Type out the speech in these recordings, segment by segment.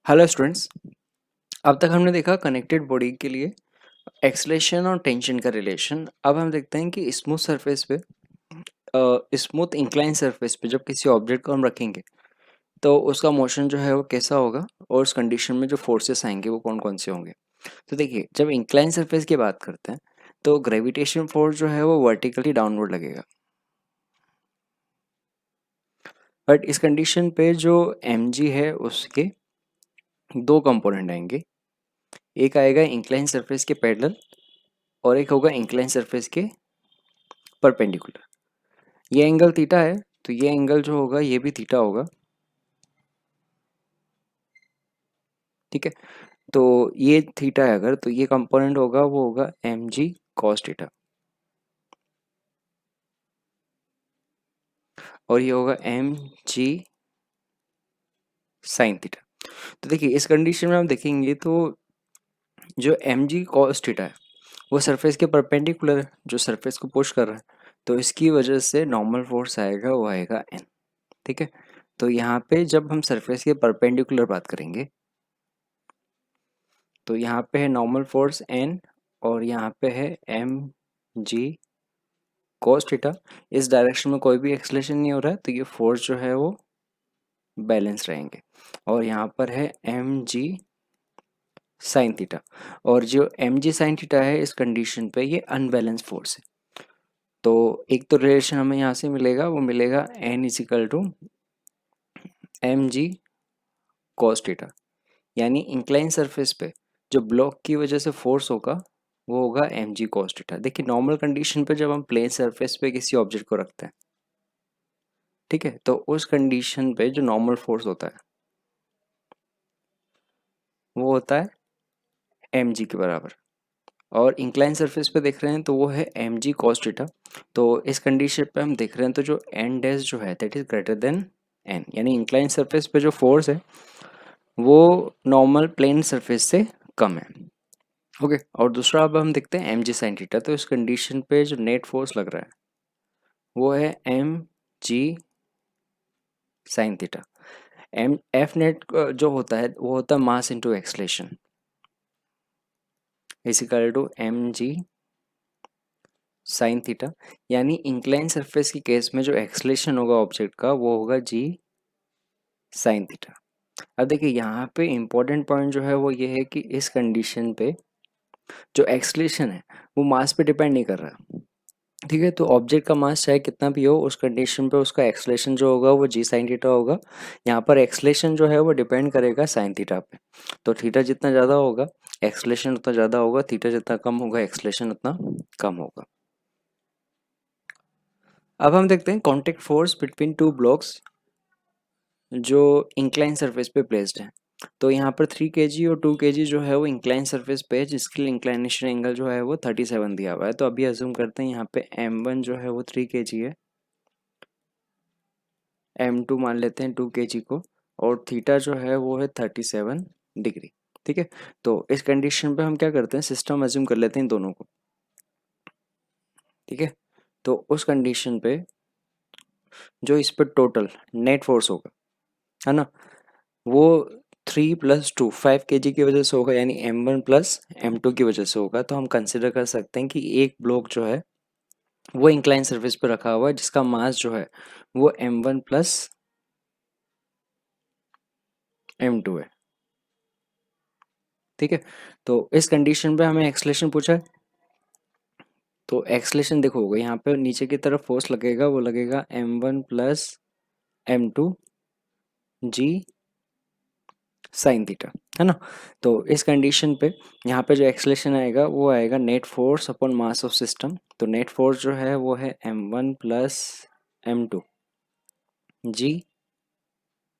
Hello students. अब तक हमने देखा कनेक्टेड बॉडी के लिए एक्सलेशन और टेंशन का रिलेशन। अब हम देखते हैं कि स्मूथ सरफेस पे स्मूथ इंक्लाइन सरफेस पे जब किसी ऑब्जेक्ट को हम रखेंगे तो उसका मोशन जो है वो कैसा होगा और उस कंडीशन में जो फोर्सेस आएंगे वो कौन कौन से होंगे। तो देखिए, जब इंक्लाइन सरफेस की बात करते हैं तो ग्रेविटेशन फोर्स जो है वो वर्टिकली डाउनवर्ड लगेगा, बट इस कंडीशन पे जो mg है उसके दो कंपोनेंट आएंगे। एक आएगा इंक्लाइन सरफेस के पैरेलल और एक होगा इंक्लाइन सरफेस के परपेंडिकुलर। ये एंगल थीटा है तो ये एंगल जो होगा ये भी थीटा होगा, ठीक है। तो ये थीटा है अगर, तो ये कंपोनेंट होगा वो होगा एम जी कॉस थीटा और ये होगा एम जी साइन थीटा। तो देखिए, इस कंडीशन में हम देखेंगे तो जो एम जी कॉस थीटा है वो सरफेस के परपेंडिकुलर है, जो सरफेस को पुश कर रहा है, तो इसकी वजह से नॉर्मल फोर्स आएगा वो आएगा एन, ठीक है। तो यहाँ पे जब हम सरफेस के परपेंडिकुलर बात करेंगे तो यहाँ पे है नॉर्मल फोर्स एन और यहाँ पे है एम जी cos थीटा। इस डायरेक्शन में कोई भी एक्सलेशन नहीं हो रहा है तो ये फोर्स जो है वो बैलेंस रहेंगे। और यहाँ पर है एम जी साइन थीटा और जो एम जी साइन थीटा है इस कंडीशन पे ये अनबैलेंस फोर्स है। तो एक तो रिलेशन हमें यहाँ से मिलेगा, वो मिलेगा N is equal to M G cos theta, यानी इंक्लाइन सरफेस पे जो ब्लॉक की वजह से फोर्स होगा वो होगा एम जी कॉस थीटा। देखिए, नॉर्मल कंडीशन पे जब हम प्लेन सरफेस पे किसी ऑब्जेक्ट को रखते हैं, ठीक है, तो उस कंडीशन पे जो नॉर्मल फोर्स होता है वो होता है एम जी के बराबर। और इंक्लाइन सरफेस पे देख रहे हैं तो वो है एम जी कॉस थीटा। तो इस कंडीशन पे हम देख रहे हैं तो जो एन डैश जो है that is greater than N, यानी इंक्लाइन सरफेस पे जो फोर्स है वो नॉर्मल प्लेन सरफेस से कम है। ओके, और दूसरा अब हम देखते हैं एम जी साइन थीटा। तो इस कंडीशन पे जो नेट फोर्स लग रहा है वो है M G sine theta. M F net जो होता है वो होता है mass into acceleration is equal to M G sine theta, यानी इंक्लाइन सरफेस की केस में जो एक्सलेशन होगा ऑब्जेक्ट का वो होगा जी साइन थीटा। अब देखिए, यहाँ पे इम्पोर्टेंट पॉइंट जो है वो ये है कि इस कंडीशन पे जो एक्सलेशन है वो मास पे डिपेंड नहीं कर रहा, ठीक है। तो ऑब्जेक्ट का मास चाहे कितना भी हो उस कंडीशन पे उसका एक्सलेशन जो होगा वो जी साइन थीटा होगा। यहाँ पर एक्सलेशन जो है वो डिपेंड करेगा साइन थीटा पे। तो थीटा जितना ज़्यादा होगा एक्सलेशन उतना ज़्यादा होगा, थीटा जितना कम होगा एक्सलेशन उतना कम होगा। अब हम देखते हैं contact force between two blocks जो इंक्लाइन सरफेस पे प्लेस्ड है। तो यहाँ पर 3 kg और 2 kg जो है वो इंक्लाइन सरफेस पे है, जिसके लिए इंक्लाइनेशन एंगल जो है वो 37 दिया हुआ है। तो अभी अज्यूम करते हैं यहाँ पे m1 जो है वो 3 kg है, m2 मान लेते हैं 2 kg को, और थीटा जो है वो है 37 डिग्री, ठीक है। तो इस कंडीशन पे हम क्या करते हैं, सिस्टम अज्यूम कर लेते हैं दोनों को, ठीक है। तो उस कंडीशन पे जो इस पर टोटल नेट फोर्स होगा, है ना, वो 3 + 2 5 kg की वजह से होगा, यानी m1 + m2 की वजह से होगा। तो हम कंसिडर कर सकते हैं कि एक ब्लॉक जो है वो इंक्लाइन सरफेस पे रखा हुआ है जिसका मास जो है वो m1 + m2 है, ठीक है। तो इस कंडीशन पे हमें एक्सलेशन पूछा है, तो एक्सलेशन देखो होगा यहाँ पे नीचे की तरफ फोर्स लगेगा, वो लगेगा m1 + m2 जी साइन थीटा, है ना। तो इस कंडीशन पे यहाँ पे जो एक्सलेशन आएगा वो आएगा net force upon mass of system. तो नेट फोर्स जो है वो है m1 + m2 जी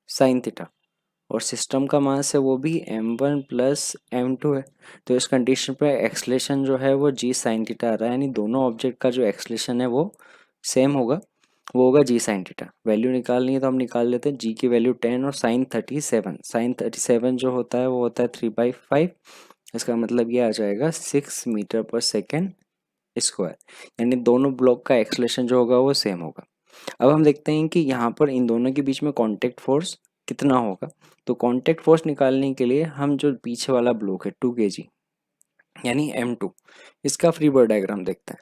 साइन थीटा, और सिस्टम का मास है वो भी m1 + m2 है। तो इस कंडीशन पे एक्सलेशन जो है वो जी साइन थीटा आ रहा है, यानी दोनों ऑब्जेक्ट का जो एक्सलेशन है वो सेम होगा, वो होगा जी साइन थीटा। वैल्यू निकालनी है तो हम निकाल लेते हैं, जी की वैल्यू 10 और साइन 37। साइन 37 जो होता है वो होता है 3/5, इसका मतलब ये आ जाएगा 6 मीटर पर सेकेंड स्क्वायर, यानी दोनों ब्लॉक का एक्सलेशन जो होगा वो सेम होगा। अब हम देखते हैं कि यहाँ पर इन दोनों के बीच में कॉन्टैक्ट फोर्स कितना होगा। तो कांटेक्ट फोर्स निकालने के लिए हम जो पीछे वाला ब्लॉक है 2 kg यानी M2, इसका फ्री बॉडी डायग्राम देखते हैं।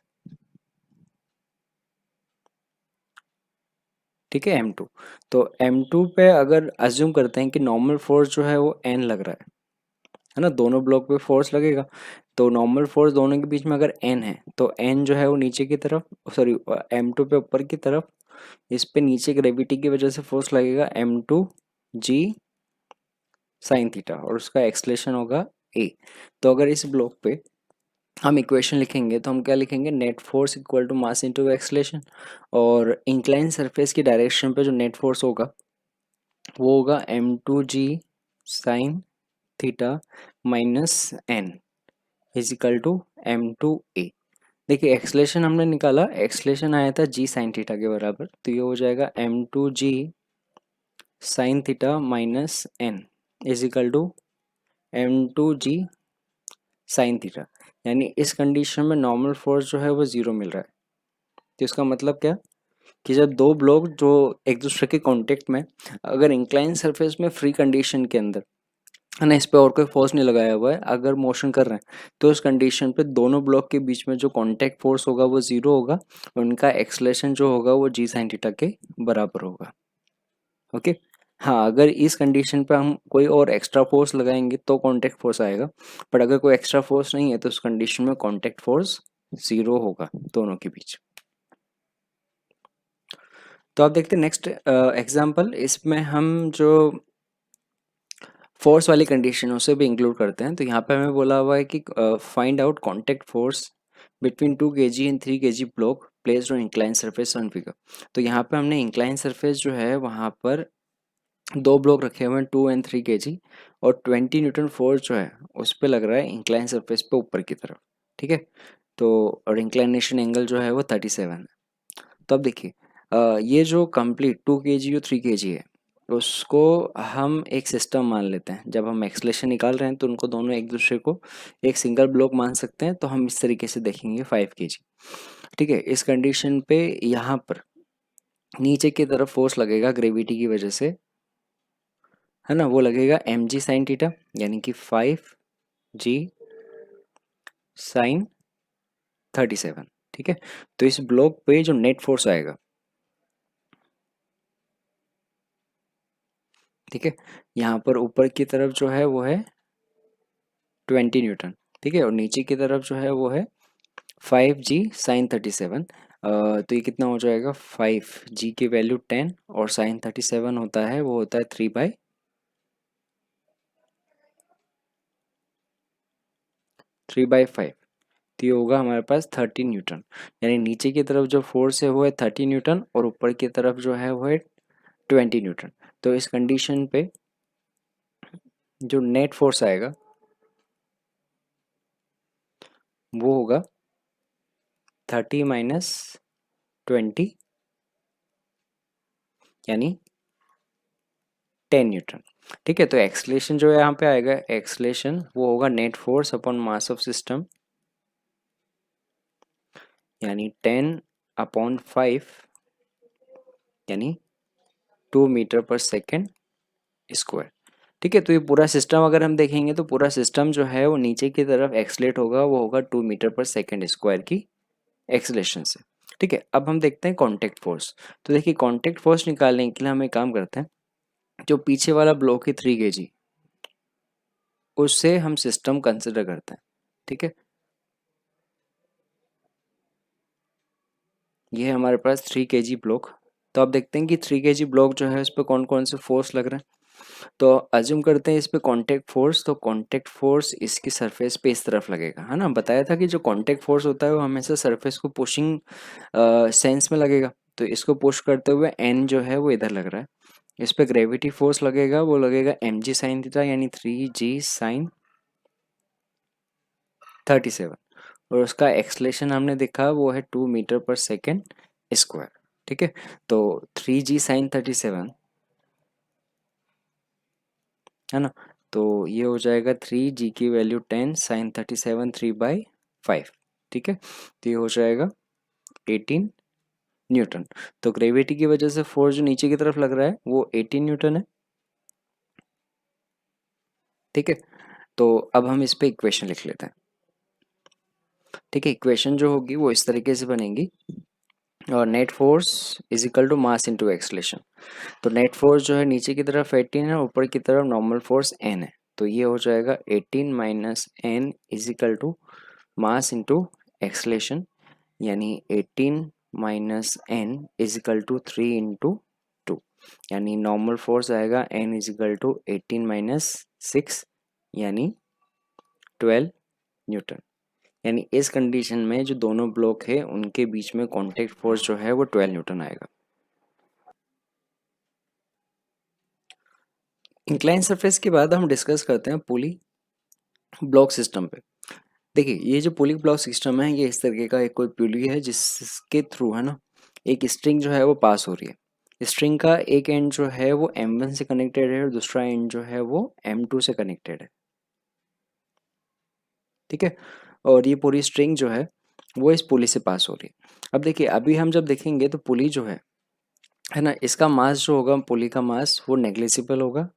ठीक है, M2। तो M2 पे अगर अज्यूम करते हैं कि नॉर्मल फोर्स जो है वो N लग रहा है ना, दोनों ब्लॉक पे फोर्स लगेगा। तो नॉर्मल फोर्स दोनों के बीच में अगर N है तो N जो है वो नीचे की तरफ, सॉरी M2 पे ऊपर की तरफ, इस पे नीचे ग्रेविटी की वजह से फोर्स लगेगा M2G साइन थीटा, और उसका एक्सलेशन होगा A। तो अगर इस ब्लॉक पे हम इक्वेशन लिखेंगे तो हम क्या लिखेंगे, net force equal to mass into acceleration, और इंक्लाइन सरफेस की डायरेक्शन पे जो नेट फोर्स होगा वो होगा M2G sine theta minus N is equal to M2A। देखिए एक्सलेशन हमने निकाला, एक्सलेशन आया था G साइन थीटा के बराबर, तो ये हो जाएगा M2G sine theta minus N is equal to M2G sine theta. यानी इस कंडीशन में नॉर्मल फोर्स जो है वो ज़ीरो मिल रहा है। तो इसका मतलब क्या, कि जब दो ब्लॉक जो एक दूसरे के कांटेक्ट में, अगर इंक्लाइन सरफेस में फ्री कंडीशन के अंदर है ना, इस पे और कोई फोर्स नहीं लगाया हुआ है, अगर मोशन कर रहे हैं तो इस कंडीशन पे दोनों ब्लॉक के बीच में जो कांटेक्ट फोर्स होगा वो ज़ीरो होगा, और उनका एक्सलेशन जो होगा वो जी साइन थीटा के बराबर होगा। ओके। हाँ, अगर इस कंडीशन पे हम कोई और एक्स्ट्रा फोर्स लगाएंगे तो कांटेक्ट फोर्स आएगा, बट अगर कोई एक्स्ट्रा फोर्स नहीं है तो उस कंडीशन में कांटेक्ट फोर्स ज़ीरो होगा दोनों के बीच। तो आप देखते हैं नेक्स्ट एग्जांपल, इसमें हम जो फोर्स वाली कंडीशन उसे भी इंक्लूड करते हैं। तो यहाँ पे हमें बोला हुआ है कि find out contact force between 2 kg and 3 kg block placed on incline surface on figure. तो यहाँ पे हमने इंक्लाइन सरफेस जो है वहाँ पर दो ब्लॉक रखे हुए हैं 2 and 3 kg, और 20 न्यूटन फोर्स जो है उस पर लग रहा है इंक्लाइन सरफेस पे ऊपर की तरफ। ठीक है, तो और इंक्लाइनेशन एंगल जो है वो 37 है। तो अब देखिए ये जो कंप्लीट 2 kg और 3 kg है उसको हम एक सिस्टम मान लेते हैं। जब हम एक्सलेशन निकाल रहे हैं तो उनको दोनों एक दूसरे को एक सिंगल ब्लॉक मान सकते हैं, तो हम इस तरीके से देखेंगे 5 kg। ठीक है, इस कंडीशन पे यहाँ पर नीचे की तरफ फोर्स लगेगा ग्रेविटी की वजह से, है ना, वो लगेगा mg साइन थीटा, यानी कि 5g साइन 37। ठीक है, तो इस ब्लॉक पे जो नेट फोर्स आएगा, ठीक है, यहाँ पर ऊपर की तरफ जो है वो है 20 न्यूटन। ठीक है, और नीचे की तरफ जो है वो है 5g साइन 37। तो ये कितना हो जाएगा, 5g की वैल्यू 10 और साइन 37 होता है वो होता है 3/5। तो ये होगा हमारे पास 30 न्यूटन। यानी नीचे की तरफ जो फोर्स है वो है 30 न्यूटन, और ऊपर की तरफ जो है वो है 20 न्यूटन। तो इस कंडीशन पे जो नेट फोर्स आएगा वो होगा 30 माइनस 20 यानी 10 न्यूटन। ठीक है, तो एक्सलेशन जो है यहाँ पे आएगा, एक्सलेशन वो होगा net force upon mass of system, यानी 10/5 यानी 2 मीटर पर सेकेंड स्क्वायर। ठीक है, तो ये पूरा सिस्टम अगर हम देखेंगे तो पूरा सिस्टम जो है वो नीचे की तरफ एक्सलेट होगा, वो होगा 2 मीटर पर सेकेंड स्क्वायर की एक्सलेशन से। ठीक है, अब हम देखते हैं कांटेक्ट फोर्स। तो देखिए कांटेक्ट फोर्स निकालने के लिए हम एक काम करते हैं, जो पीछे वाला ब्लॉक है 3 kg, उससे हम सिस्टम कंसिडर करते हैं। ठीक है, ये है हमारे पास 3 kg ब्लॉक। तो अब देखते हैं कि 3 kg ब्लॉक जो है उस पर कौन कौन से फोर्स लग रहे हैं। तो अज्यूम करते हैं इस पे कांटेक्ट फोर्स, तो कांटेक्ट फोर्स इसकी सरफेस पे इस तरफ लगेगा, है ना। बताया था कि जो कांटेक्ट फोर्स होता है वो हमेशा सरफेस को पुशिंग सेंस में लगेगा। तो इसको पुश करते हुए एन जो है वो इधर लग रहा है। इस पे ग्रेविटी फोर्स लगेगा, वो लगेगा mg साइन थीटा यानी 3g साइन 37, और उसका एक्सलेशन हमने देखा वो है 2 मीटर पर सेकेंड स्क्वायर। ठीक है, तो 3g साइन 37, है ना, तो ये हो जाएगा 3g की वैल्यू 10 साइन 37 3/5। ठीक है, तो ये हो जाएगा 18 न्यूटन। तो ग्रेविटी की वजह से फोर्स जो नीचे की तरफ लग रहा है वो 18 न्यूटन है। ठीक है, तो अब हम इस पे इक्वेशन लिख लेते हैं। ठीक है, इक्वेशन जो होगी वो इस तरीके से बनेगी, और net force is equal to mass into acceleration. तो नेट फोर्स जो है नीचे की तरफ 18 है, ऊपर की तरफ नॉर्मल फोर्स n है, तो ये हो जाएगा 18 minus n is equal to mass into acceleration, यानी 18 minus n is equal to 3 into 2, यानी नॉर्मल फोर्स आएगा n is equal to 18 minus 6 यानी 12 न्यूटन। यानी इस कंडीशन में जो दोनों ब्लॉक है उनके बीच में कॉन्टैक्ट फोर्स जो है वो 12 न्यूटन आएगा। इंक्लाइन सरफेस के बाद हम डिस्कस करते हैं पुली ब्लॉक सिस्टम पे। देखिए, ये जो पुली ब्लॉक सिस्टम है ये इस तरीके का एक कोई पुली है जिसके थ्रू है ना एक स्ट्रिंग जो है वो पास हो रही है। स्ट्रिंग का एक एंड जो है वो M1 से कनेक्टेड है और दूसरा एंड जो है वो M2 से कनेक्टेड है। ठीक है, और ये पूरी स्ट्रिंग जो है वो इस पुली से पास हो रही है। अब देखिए, अभी हम जब देखेंगे तो पुली जो है ना, इसका मास जो होगा पुली का मास वो नेग्लिजिबल होगा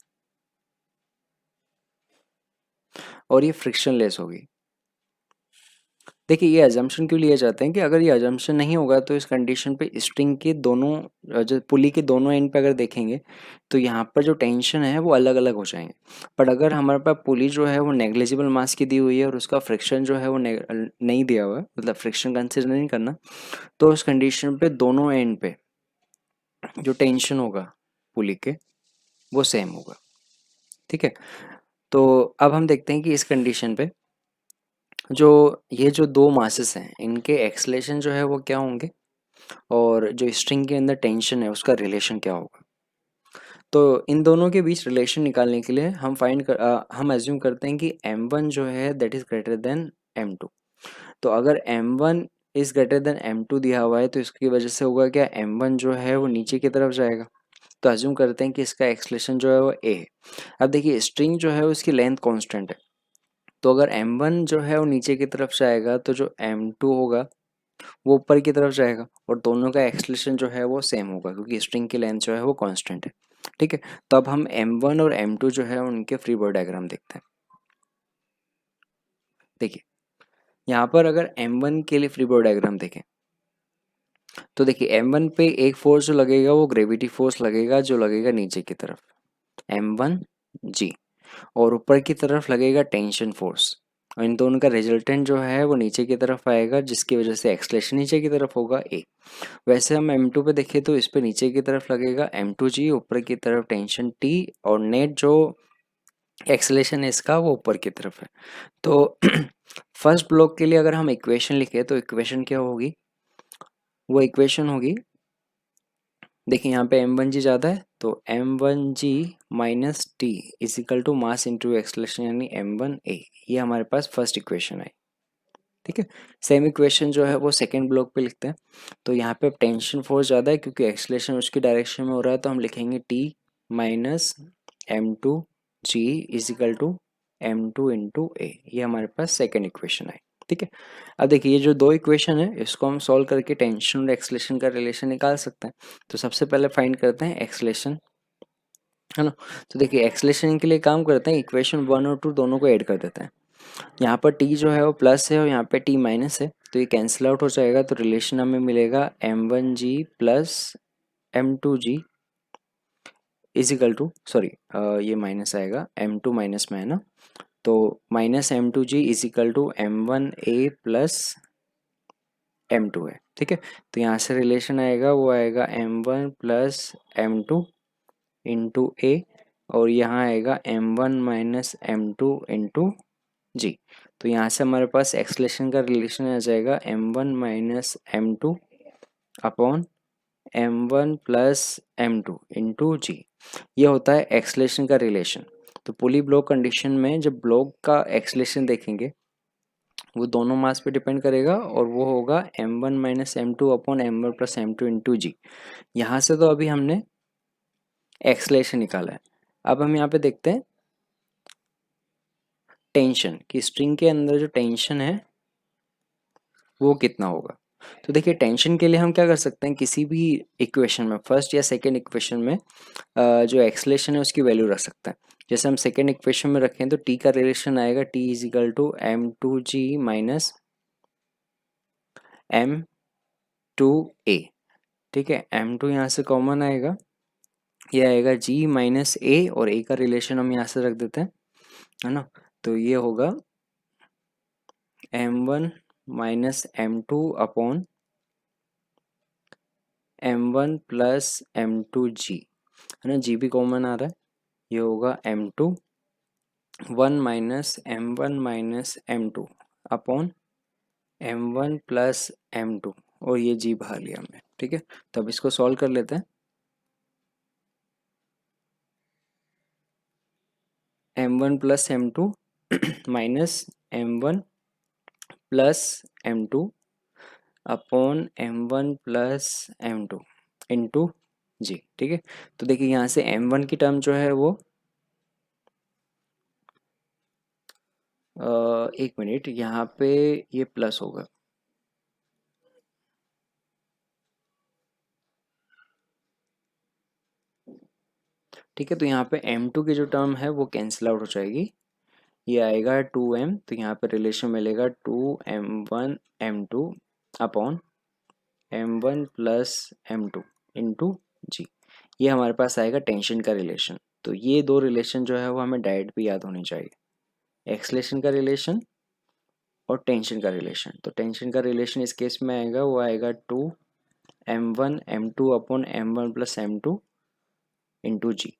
और ये फ्रिक्शनलेस होगी। देखिए, ये अजम्पशन क्यों लिए जाते हैं कि अगर ये अजम्पशन नहीं होगा तो इस कंडीशन पे स्ट्रिंग के दोनों जो पुली के दोनों एंड पे अगर देखेंगे तो यहाँ पर जो टेंशन है वो अलग अलग हो जाएंगे। पर अगर हमारे पास पुली जो है वो नेग्लिजिबल मास की दी हुई है और उसका फ्रिक्शन जो है वो नहीं दिया हुआ है, मतलब फ्रिक्शन कंसिडर नहीं करना, तो उस कंडीशन पे दोनों एंड पे जो टेंशन होगा पुली के वो सेम होगा। ठीक है, तो अब हम देखते हैं कि इस कंडीशन पे जो ये जो दो मासेस हैं इनके एक्सलेशन जो है वो क्या होंगे और जो स्ट्रिंग के अंदर टेंशन है उसका रिलेशन क्या होगा। तो इन दोनों के बीच रिलेशन निकालने के लिए हम एज्यूम करते हैं कि M1 जो है that is greater then M2। तो अगर M1 is greater then M2 दिया हुआ है तो इसकी वजह से होगा क्या, M1 जो है वो नीचे की तरफ जाएगा। तो एज्यूम करते हैं कि इसका एक्सलेशन जो है वो A है। अब देखिए, स्ट्रिंग जो है उसकी लेंथ कांस्टेंट है, तो अगर M1 जो है वो नीचे की तरफ जाएगा तो जो M2 होगा वो ऊपर की तरफ जाएगा और दोनों का एक्सलेशन जो है वो सेम होगा क्योंकि स्ट्रिंग की लेंथ जो है वो कांस्टेंट है। ठीक है, तो अब हम M1 और M2 जो है उनके फ्री बॉडी डायग्राम देखते हैं। देखिए, यहाँ पर अगर M1 के लिए फ्री बॉडी डायग्राम देखें तो देखिए M1 पे एक फोर्स जो लगेगा वो ग्रेविटी फोर्स लगेगा जो लगेगा नीचे की तरफ M1G, और ऊपर की तरफ लगेगा टेंशन फोर्स, और इन दोनों का रिजल्टेंट जो है वो नीचे की तरफ आएगा जिसकी वजह से एक्सलेशन नीचे की तरफ होगा A। वैसे हम M2 पे देखें तो इस पे नीचे की तरफ लगेगा M2G, ऊपर की तरफ टेंशन T, और नेट जो एक्सलेशन है इसका वो ऊपर की तरफ है। तो फर्स्ट ब्लॉक के लिए अगर हम इक्वेशन लिखें तो इक्वेशन क्या होगी, वो इक्वेशन होगी, देखिए यहाँ पे M1G ज़्यादा है तो M1G minus T is equal to mass into acceleration यानी M1A। ये हमारे पास फर्स्ट इक्वेशन है। ठीक है, सेम इक्वेशन जो है वो सेकेंड ब्लॉक पे लिखते हैं। तो यहाँ पे टेंशन फोर्स ज़्यादा है क्योंकि एक्सलेशन उसकी डायरेक्शन में हो रहा है, तो हम लिखेंगे T minus M2G is equal to M2 into A। ये हमारे पास सेकेंड इक्वेशन है। ठीक है, अब देखिए ये जो दो इक्वेशन है इसको हम सॉल्व करके टेंशन और एक्सलेशन का रिलेशन निकाल सकते हैं। तो सबसे पहले फाइंड करते हैं एक्सलेशन, है ना। तो देखिए एक्सलेशन के लिए काम करते हैं, इक्वेशन 1 और 2 दोनों को ऐड कर देते हैं। यहाँ पर t जो है वो प्लस है और यहाँ पे t माइनस है, तो ये कैंसिल आउट हो जाएगा, तो रिलेशन हमें मिलेगा M1G plus M2G is equal to, sorry ये माइनस आएगा, M2 माइनस में है ना, तो minus M2G is equal to M1A plus M2 है। ठीक है, तो यहाँ से रिलेशन आएगा वो आएगा M1 plus M2 into A, और यहाँ आएगा M1 माइनस M2 इंटू जी। तो यहाँ से हमारे पास एक्सलेशन का रिलेशन आ जाएगा M1 minus M2 upon M1 plus M2 into g. ये होता है एक्सलेशन का रिलेशन। तो पुली ब्लॉक कंडीशन में जब ब्लॉक का एक्सलेशन देखेंगे वो दोनों मास पे डिपेंड करेगा और वो होगा M1 minus M2 upon M1 plus M2 into g. यहाँ से तो अभी हमने एक्सलेशन निकाला है। अब हम यहाँ पे देखते हैं टेंशन, कि स्ट्रिंग के अंदर जो टेंशन है वो कितना होगा। तो देखिए टेंशन के लिए हम क्या कर सकते हैं, किसी भी इक्वेशन में फर्स्ट या सेकंड इक्वेशन में जो एक्सलेशन है उसकी वैल्यू रख सकते हैं। जैसे हम सेकंड इक्वेशन में रखें तो टी का रिलेशन आएगा T is equal to m2g minus m2a। ठीक है, m2 यहाँ से कॉमन आएगा, ये आएगा g माइनस a और a का रिलेशन हम यहाँ से रख देते हैं, है ना। तो ये होगा m1 minus m2 upon m1 plus m2g, है ना, g भी कॉमन आ रहा है, ये होगा m2 1 minus m1 upon m1 plus m2 और ये g बाहर लिया हमने। ठीक है, तो अब इसको सॉल्व कर लेते हैं। m1 plus m2 minus m1 plus m2 upon m1 plus m2 into g. ठीक है, तो देखिए यहाँ से m1 की टर्म जो है वो एक मिनट, यहाँ पे ये प्लस होगा। ठीक है, तो यहाँ पे m2 की जो टर्म है वो कैंसिल आउट हो जाएगी, ये आएगा 2m, तो यहाँ पे रिलेशन मिलेगा 2m1 m2 upon m1 plus m2 into g. ये हमारे पास आएगा टेंशन का रिलेशन। तो ये दो रिलेशन जो है वो हमें डायरेक्ट भी याद होनी चाहिए, एक्सलेशन का रिलेशन और टेंशन का रिलेशन। तो टेंशन का रिलेशन इस केस में आएगा, वो आएगा 2m1 m2 upon m1 plus m2 into जी।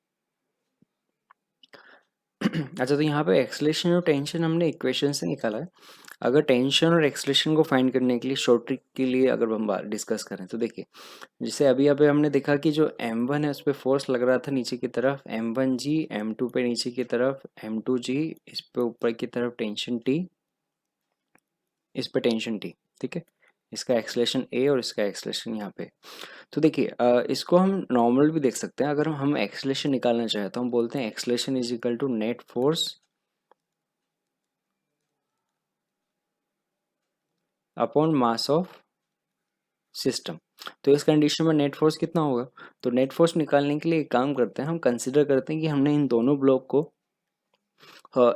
अच्छा, तो यहाँ पे एक्सलेशन और टेंशन हमने इक्वेशन से निकाला है। अगर टेंशन और एक्सलेशन को फाइंड करने के लिए शॉर्ट ट्रिक के लिए अगर हम डिस्कस करें तो देखिए, जैसे अभी यहाँ पे हमने देखा कि जो m1 है उस पर फोर्स लग रहा था नीचे की तरफ, m1g, m2 पे नीचे की तरफ m2g, इस पे ऊपर की तरफ टेंशन t, इस पे टेंशन t। ठीक है, इसका एक्सलेशन a और इसका एक्सलेशन यहाँ पे। तो देखिए इसको हम नॉर्मल भी देख सकते हैं। अगर हम एक्सलेशन निकालना चाहें तो हम बोलते हैं acceleration is equal to net force upon mass of system. तो इस कंडीशन में नेट फोर्स कितना होगा, तो नेट फोर्स निकालने के लिए एक काम करते हैं, हम कंसिडर करते हैं कि हमने इन दोनों ब्लॉक को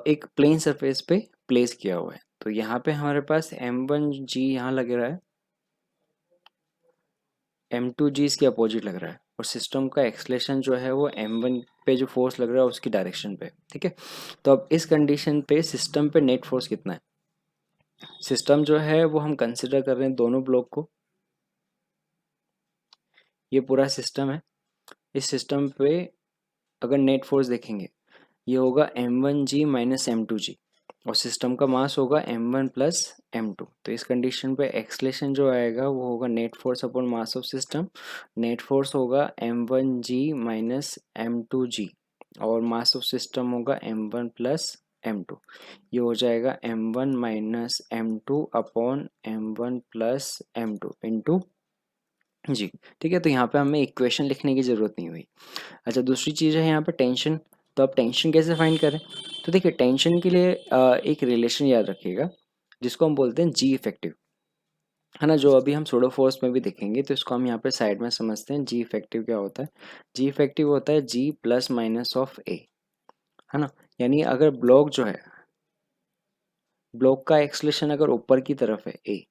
एक प्लेन सरफेस पे प्लेस किया हुआ है। तो यहाँ पे हमारे पास m1g यहाँ लग रहा है, m2g इसके अपोजिट लग रहा है, और सिस्टम का एक्सलेशन जो है वो m1 पे जो फोर्स लग रहा है उसकी डायरेक्शन पे। ठीक है, तो अब इस कंडीशन पे सिस्टम पे नेट फोर्स कितना है, सिस्टम जो है वो हम कंसिडर कर रहे हैं दोनों ब्लॉक को, ये पूरा सिस्टम है। इस सिस्टम पे अगर नेट फोर्स देखेंगे, ये होगा m1g माइनस m2g, और सिस्टम का मास होगा m1 प्लस m2। तो इस कंडीशन पे एक्सलेशन जो आएगा वो होगा net force upon mass of system. Net force होगा m1g माइनस m2g और मास ऑफ सिस्टम होगा m1 प्लस m2। ये हो जाएगा m1 minus m2 upon m1 plus m2 into g. ठीक है, तो यहाँ पे हमें इक्वेशन लिखने की ज़रूरत नहीं हुई। अच्छा, दूसरी चीज़ है यहाँ पे टेंशन। तो अब टेंशन कैसे फाइंड करें, तो देखिए टेंशन के लिए एक रिलेशन याद रखिएगा जिसको हम बोलते हैं जी इफेक्टिव, है ना, जो अभी हम सूडो फोर्स में भी देखेंगे। तो इसको हम यहाँ पे साइड में समझते हैं। जी इफेक्टिव क्या होता है, जी इफेक्टिव होता है जी प्लस माइनस ऑफ ए, है ना। यानी अगर ब्लॉक जो है, ब्लॉक का एक्सलेशन अगर ऊपर की तरफ है ए,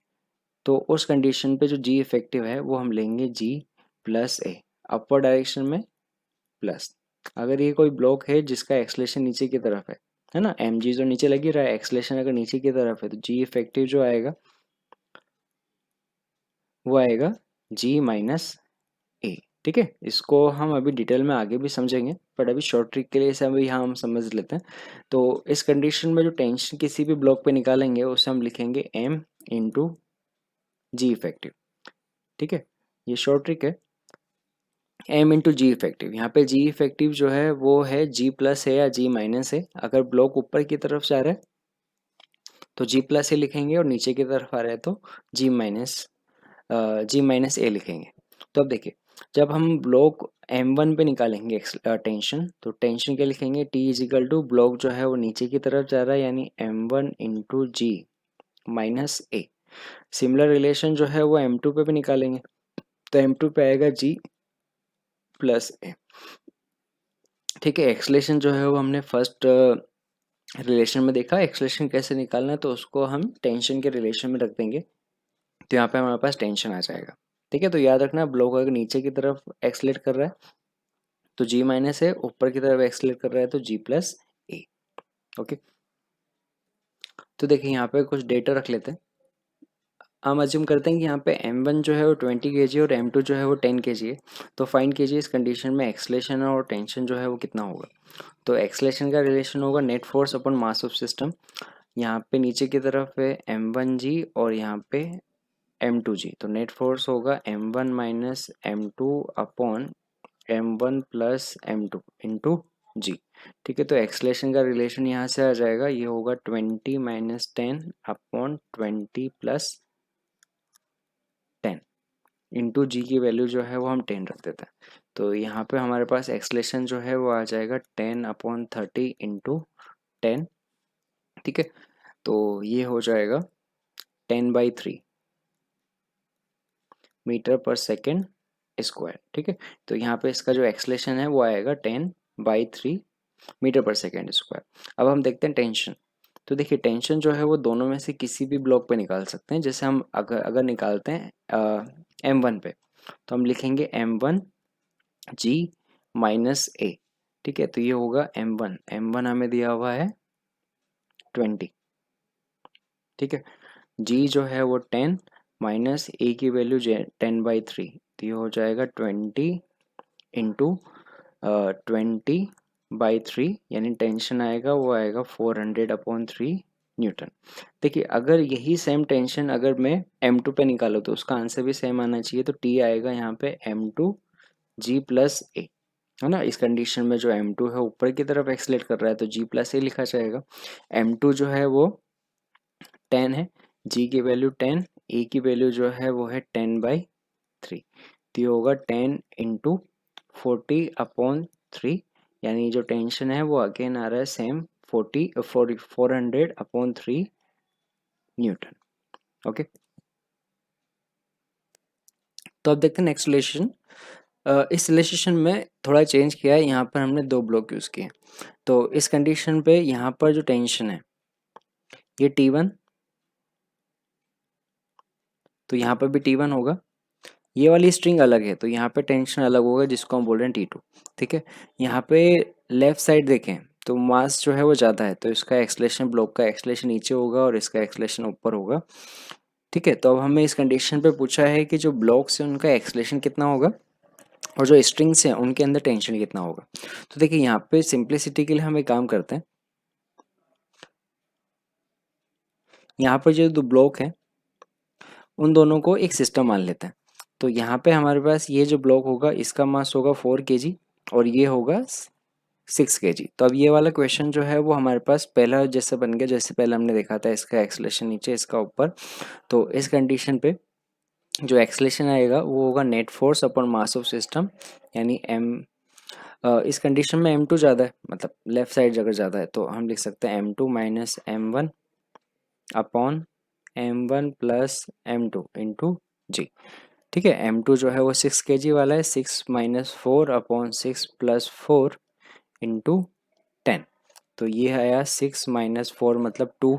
तो उस कंडीशन पे जो जी इफेक्टिव है वो हम लेंगे जी प्लस ए, अपर डायरेक्शन में प्लस। अगर ये कोई ब्लॉक है जिसका एक्सलेशन नीचे की तरफ है ना, एम जी जो नीचे लगी रहा है, एक्सलेशन अगर नीचे की तरफ है तो जी इफेक्टिव जो आएगा वो आएगा जी माइनस ए। ठीक है, इसको हम अभी डिटेल में आगे भी समझेंगे, बट अभी शॉर्ट ट्रिक के लिए इसे अभी यहाँ हम समझ लेते हैं। तो इस कंडीशन में जो टेंशन किसी भी ब्लॉक पे निकालेंगे उसे हम लिखेंगे एम इंटू जी इफेक्टिव। ठीक है, ये शॉर्ट ट्रिक है, एम इंटू जी इफेक्टिव। यहाँ पे जी इफेक्टिव जो है वो है जी प्लस है या जी माइनस है। अगर ब्लॉक ऊपर की तरफ जा रहा है तो जी प्लस ए लिखेंगे, और नीचे की तरफ आ रहा है तो जी माइनस ए लिखेंगे। तो अब देखिए, जब हम ब्लॉक M1 पे निकालेंगे टेंशन, तो टेंशन क्या लिखेंगे, T is equal to block जो है वो नीचे की तरफ जा रहा है यानी M1 इंटू जी माइनस ए। सिमिलर रिलेशन जो है वो M2 पे भी निकालेंगे, तो M2 पे आएगा G प्लस ए। ठीक है, एक्सलेशन जो है वो हमने फर्स्ट रिलेशन में देखा, एक्सलेशन कैसे निकालना है, तो उसको हम टेंशन के रिलेशन में रख देंगे, तो यहाँ पे हमारे पास टेंशन आ जाएगा। ठीक है, तो याद रखना ब्लॉक अगर नीचे की तरफ एक्सलेट कर रहा है तो G माइनस है, ऊपर की तरफ एक्सलेट कर रहा है तो G प्लस ए। ओके, तो देखिए यहाँ पे कुछ डेटा रख लेते हैं। हम अज्यूम करते हैं कि यहाँ पे M1 जो है वो 20 kg और M2 जो है वो 10 kg है, तो फाइंड कीजिए इस कंडीशन में एक्सलेशन और टेंशन जो है वो कितना होगा। तो एक्सलेशन का रिलेशन होगा net force upon mass of system. यहाँ पे नीचे की तरफ है M1G और यहाँ पे M2G, तो नेट फोर्स होगा M1 minus M2 upon M1 plus M2 into G। ठीक है, तो एक्सलेशन का रिलेशन यहाँ से आ जाएगा, ये होगा 20 माइनस 10 अपॉन 20 प्लस 10 इंटू जी की वैल्यू जो है वो हम 10 रख देते हैं। तो यहाँ पे हमारे पास एक्सलेशन जो है वो आ जाएगा 10 अपॉन 30 इंटू 10। ठीक है, तो ये हो जाएगा 10/3 मीटर पर सेकेंड स्क्वायर। ठीक है, तो यहाँ पे इसका जो एक्सलेशन है वो आएगा 10/3 मीटर पर सेकेंड स्क्वायर। अब हम देखते हैं टेंशन। तो देखिए टेंशन जो है वो दोनों में से किसी भी ब्लॉक पे निकाल सकते हैं। जैसे हम अगर अगर निकालते हैं M1 पे, तो हम लिखेंगे M1 G माइनस ए। ठीक है, तो ये होगा M1 हमें दिया हुआ है 20। ठीक है, G जो है वो 10 माइनस ए की वैल्यू 10/3, तो ये हो जाएगा 20 इंटू 20/3, यानी टेंशन आएगा वो आएगा 400/3 न्यूटन। देखिए अगर यही सेम टेंशन अगर मैं M2 पे निकालो तो उसका आंसर भी सेम आना चाहिए, तो T आएगा यहाँ पे M2G प्लस ए, है ना। इस कंडीशन में जो M2 है ऊपर की तरफ एक्सलेट कर रहा है तो G प्लस ए लिखा जाएगा। M2 जो है वो 10 है, G की वैल्यू 10, ए की वैल्यू जो है वो है 10/3, तो ये होगा 10 इंटू 40/3, यानी जो टेंशन है वो अगेन आ रहा है सेम 400/3 न्यूटन। ओके, तो अब देखते हैं नेक्स्ट रिलेशन। इस रिलेशन में थोड़ा चेंज किया है, यहाँ पर हमने दो ब्लॉक यूज़ किए। तो इस कंडीशन पे यहाँ पर जो टेंशन है ये T1, तो यहाँ पर भी T1 होगा। ये वाली स्ट्रिंग अलग है तो यहाँ पे टेंशन अलग होगा, जिसको हम बोल रहे हैं T2। ठीक है, यहाँ पे लेफ्ट साइड देखें तो मास जो है वो ज़्यादा है, तो इसका एक्सलेशन, ब्लॉक का एक्सलेशन नीचे होगा और इसका एक्सलेशन ऊपर होगा। ठीक है, तो अब हमें इस कंडीशन पे पूछा है कि जो ब्लॉक्स हैं उनका एक्सलेशन कितना होगा और जो स्ट्रिंग्स हैं उनके अंदर टेंशन कितना होगा। तो देखिए यहाँ पे सिंप्लिसिटी के लिए हम एक काम करते हैं, यहाँ पर जो दो ब्लॉक हैं उन दोनों को एक सिस्टम मान लेते हैं। तो यहाँ पे हमारे पास ये जो ब्लॉक होगा इसका मास होगा 4 kg और ये होगा 6 kg। तो अब ये वाला क्वेश्चन जो है वो हमारे पास पहला जैसे बन गया, जैसे पहले हमने देखा था, इसका एक्सलेशन नीचे इसका ऊपर। तो इस कंडीशन पे जो एक्सलेशन आएगा वो होगा net force upon mass of system, यानी इस कंडीशन में M2 ज़्यादा है, मतलब लेफ्ट साइड अगर ज़्यादा है तो हम लिख सकते हैं M2 minus M1 upon M1 plus M2 into g. ठीक है, M2 जो है वो 6 kg वाला है, 6 माइनस 4/6 प्लस 4 इंटू 10, तो ये आया 6 माइनस 4 मतलब 2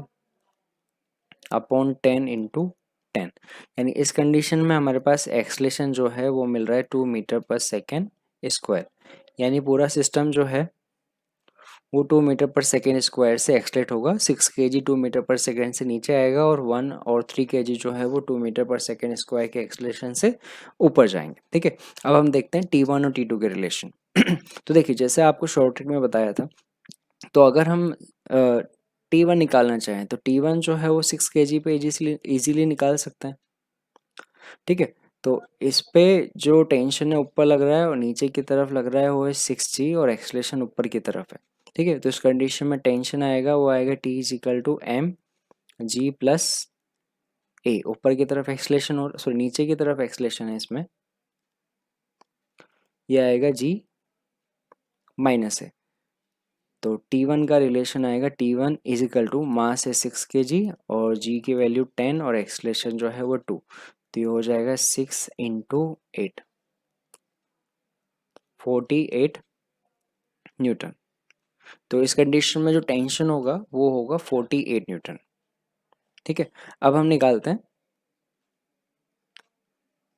अपॉन 10 इंटू 10, यानी इस कंडीशन में हमारे पास एक्सलेशन जो है वो मिल रहा है 2 मीटर पर सेकेंड स्क्वायर, यानी पूरा सिस्टम जो है वो 2 मीटर पर सेकेंड स्क्वायर से एक्सलेट होगा। 6 kg 2 मीटर पर सेकेंड से नीचे आएगा और 1 और 3 kg जो है वो 2 मीटर पर सेकेंड स्क्वायर के एक्सलेशन से ऊपर जाएंगे। ठीक है, अब हम देखते हैं T1 और T2 के रिलेशन। तो देखिए जैसे आपको शॉर्ट ट्रिक में बताया था, तो अगर हम T1 निकालना चाहें तो T1 जो है वो 6 kg पे इजीली निकाल सकते हैं। ठीक है, तो इस पे जो टेंशन है ऊपर लग रहा है और नीचे की तरफ लग रहा है वो है 6G और एक्सलेशन ऊपर की तरफ है। ठीक है, तो इस कंडीशन में टेंशन आएगा वो आएगा T=mg प्लस ए, ऊपर की तरफ एक्सलेशन और सॉरी नीचे की तरफ एक्सलेशन है इसमें, ये आएगा G माइनस ए। तो T1 का रिलेशन आएगा T1 इज इक्वल टू मास है 6 kg और g की वैल्यू 10 और एक्सलेशन जो है वो 2, तो ये हो जाएगा 6 इंटू 8, 48 न्यूटन। तो इस कंडीशन में जो टेंशन होगा वो होगा 48 न्यूटन। ठीक है, अब हम निकालते हैं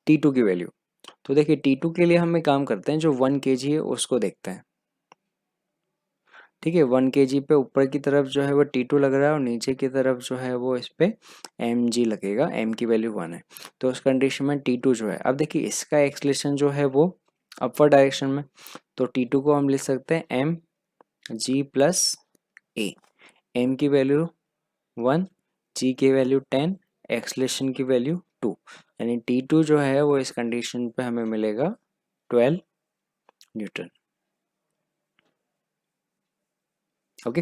T2 की वैल्यू। तो देखिए T2 के लिए हम एक काम करते हैं, जो 1 kg है उसको देखते हैं। ठीक है, 1 kg पे ऊपर की तरफ जो है वो T2 लग रहा है और नीचे की तरफ जो है वो इस पे mg लगेगा, m की वैल्यू 1 है। तो उस कंडीशन में T2 जो है, अब देखिए इसका एक्सलेशन जो है वो अपवर्ड डायरेक्शन में, तो T2 को हम लिख सकते हैं m g plus a, m की वैल्यू 1, g की वैल्यू 10, एक्सलेशन की वैल्यू 2, यानी T2 जो है वो इस कंडीशन पे हमें मिलेगा 12 न्यूटन। ओके।